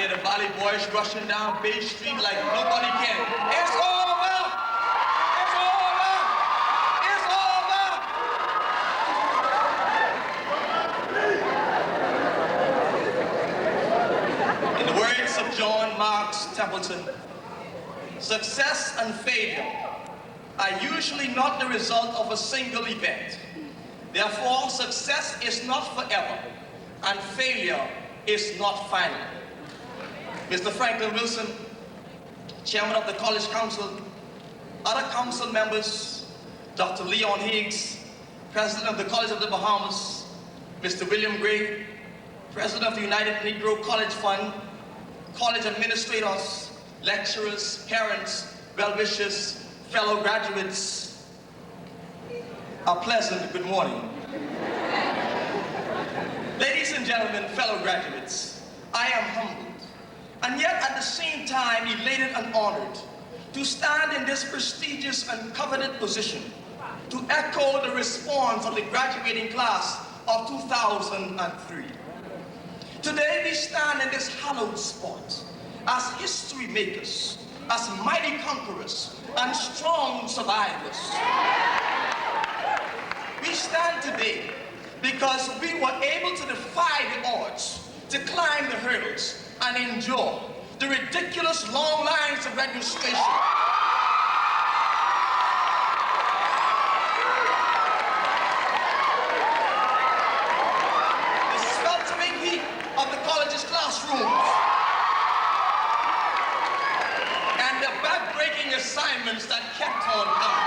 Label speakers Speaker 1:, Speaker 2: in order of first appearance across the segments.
Speaker 1: hear the Valley Boys rushing down Bay Street like nobody can. It's over! It's over! It's over! In the words of John Marks Templeton, success and failure are usually not the result of a single event. Therefore, success is not forever, and failure is not final. Mr. Franklin Wilson, Chairman of the College Council, other council members, Dr. Leon Higgs, President of the College of the Bahamas, Mr. William Gray, President of the United Negro College Fund, college administrators, lecturers, parents, well-wishers, fellow graduates, a pleasant good morning. Ladies and gentlemen, fellow graduates, I am humbled, and yet at the same time elated and honored to stand in this prestigious and coveted position to echo the response of the graduating class of 2003. Today we stand in this hallowed spot as history makers, as mighty conquerors and strong survivors. We stand today because we were able to defy the odds, to climb the hurdles and endure the ridiculous long lines of registration. The sweltering heat of the college's classrooms and the back-breaking assignments that kept on coming.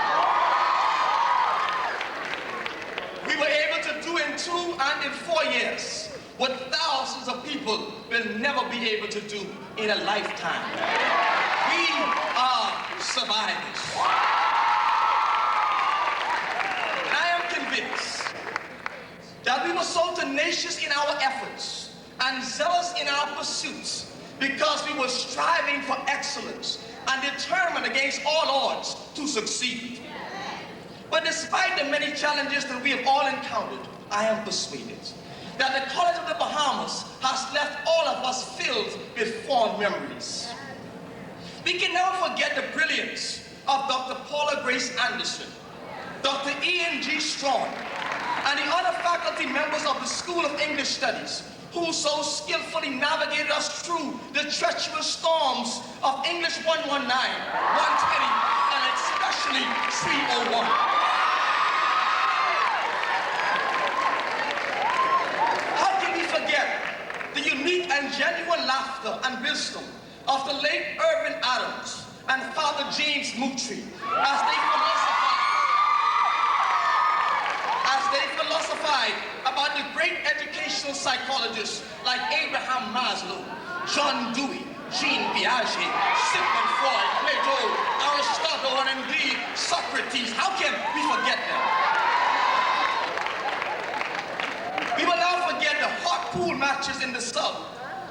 Speaker 1: We were able to do in 2 and in 4 years what thousands of people will never be able to do in a lifetime. We are survivors. And I am convinced that we were so tenacious in our efforts and zealous in our pursuits because we were striving for excellence and determined against all odds to succeed. But despite the many challenges that we have all encountered, I am persuaded that the College of the Bahamas has left all of us filled with fond memories. We can never forget the brilliance of Dr. Paula Grace Anderson, Dr. Ian G. Strong, and the other faculty members of the School of English Studies who so skillfully navigated us through the treacherous storms of English 119, 120, and especially 301. The unique and genuine laughter and wisdom of the late Irvin Adams and Father James Moutry as they philosophized about the great educational psychologists like Abraham Maslow, John Dewey, Jean Piaget, Sigmund Freud, Plato, Aristotle, and indeed Socrates. How can we forget them? We will not forget the hot pool matches in the sub,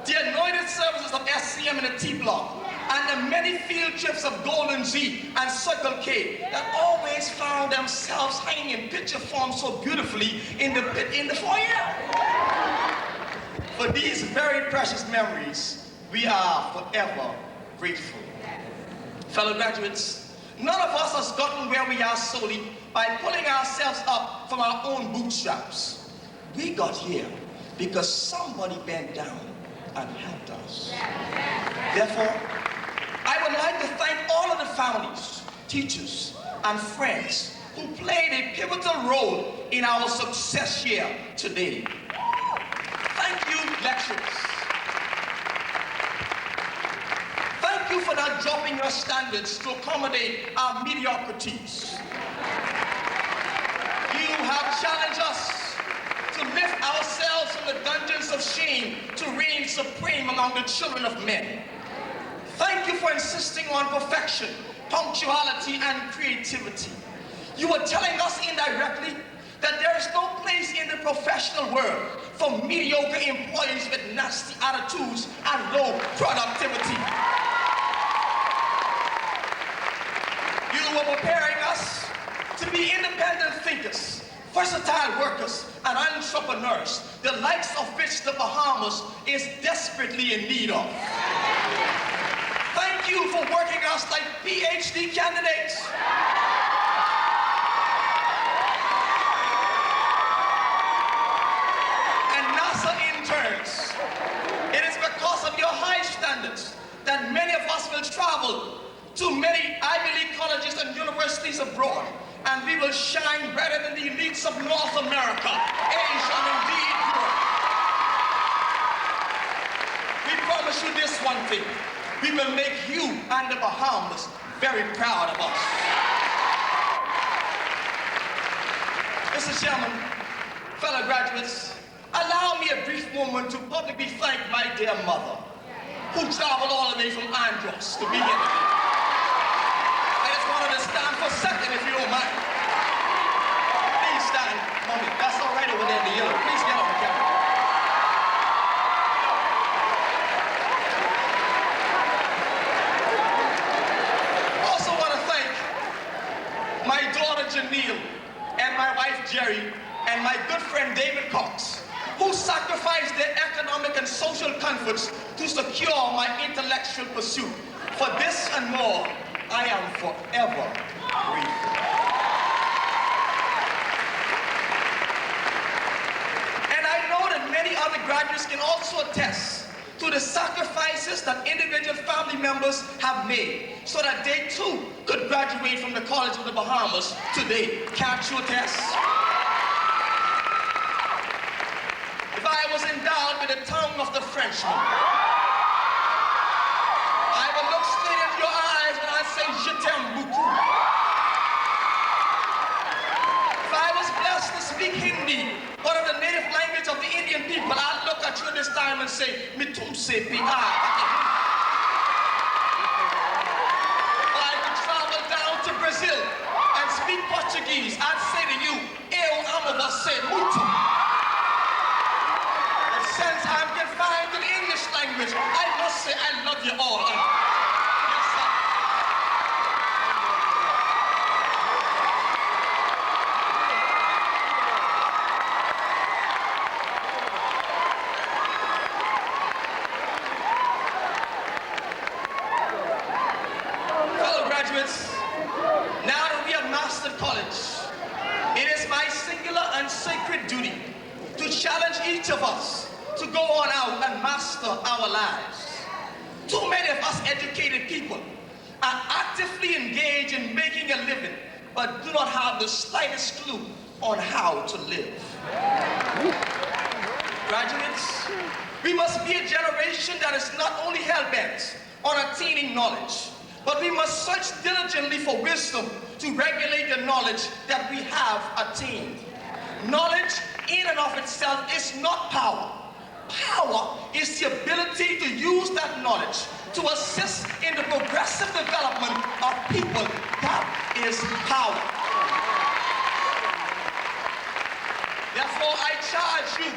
Speaker 1: the anointed services of SCM in the T block, and the many field trips of Golden Z and Circle K that always found themselves hanging in picture form so beautifully in the foyer. For these very precious memories, we are forever grateful. Fellow graduates, none of us has gotten where we are solely by pulling ourselves up from our own bootstraps. We got here because somebody bent down and helped us. Therefore, I would like to thank all of the families, teachers, and friends who played a pivotal role in our success here today. Thank you, lecturers. Thank you for not dropping your standards to accommodate our mediocrities. You have challenged us to lift ourselves from the dungeons of shame to reign supreme among the children of men. Thank you for insisting on perfection, punctuality, and creativity. You are telling us indirectly that there is no place in the professional world for mediocre employees with nasty attitudes and low productivity. You were preparing us to be independent thinkers, versatile workers, and entrepreneurs, the likes of which the Bahamas is desperately in need of. Thank you for working us like PhD candidates. And NASA interns. It is because of your high standards that many of us will travel to many Ivy League colleges and universities abroad, and we will shine brighter than the elites of North America, Asia, and indeed Europe. We promise you this one thing: we will make you and the Bahamas very proud of us. Mr. Chairman, fellow graduates, allow me a brief moment to publicly thank my dear mother, who traveled all the way from Andros to be here today. I just wanted to stand for a second, if you don't mind. Please stand, mommy. That's all right over there in the yellow. Please get on the camera. I also want to thank my daughter Janelle and my wife Jerry and my good friend David Cox, who sacrificed their economic and social comforts to secure my intellectual pursuit. For this and more, I am forever grateful. And I know that many other graduates can also attest to the sacrifices that individual family members have made so that they too could graduate from the College of the Bahamas today. Can't you attest? If I was endowed with the tongue of the Frenchman, I would look straight into your eyes when I say je t'aime beaucoup. If I was blessed to speak Hindi, one of the native language of the Indian people, I'd look at you this time and say, mitumse pi. Or I could travel down to Brazil and speak Portuguese. I'd say to you, eu amo você muito. Since I'm confined to the English language, I must say I love you all. Yes, sir. Fellow graduates, now that we have mastered college, it is my singular and sacred duty to challenge each of us to go on out and master our lives. Too many of us educated people are actively engaged in making a living, but do not have the slightest clue on how to live. Graduates, we must be a generation that is not only hell-bent on attaining knowledge, but we must search diligently for wisdom to regulate the knowledge that we have attained. Knowledge in and of itself is not power. Power is the ability to use that knowledge to assist in the progressive development of people. That is power. Therefore, I charge you,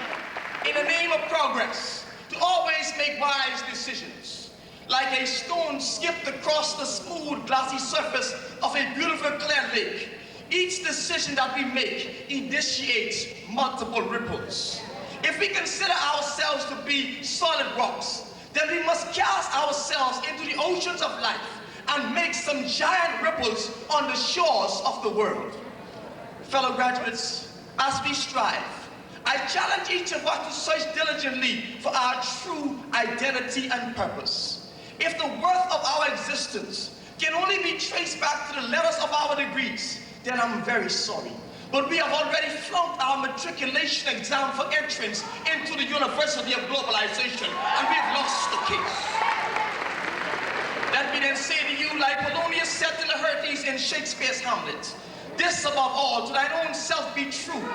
Speaker 1: in the name of progress, to always make wise decisions. Like a stone skipped across the smooth, glassy surface of a beautiful clear lake, each decision that we make initiates multiple ripples. If we consider ourselves to be solid rocks, then we must cast ourselves into the oceans of life and make some giant ripples on the shores of the world. Fellow graduates, as we strive, I challenge each of us to search diligently for our true identity and purpose. If the worth of our existence can only be traced back to the letters of our degrees, then I'm very sorry. But we have already flunked our matriculation exam for entrance into the University of Globalization, and we've lost the case. Let me then say to you, like Polonius said to Laertes in Shakespeare's Hamlet, this above all, to thine own self be true.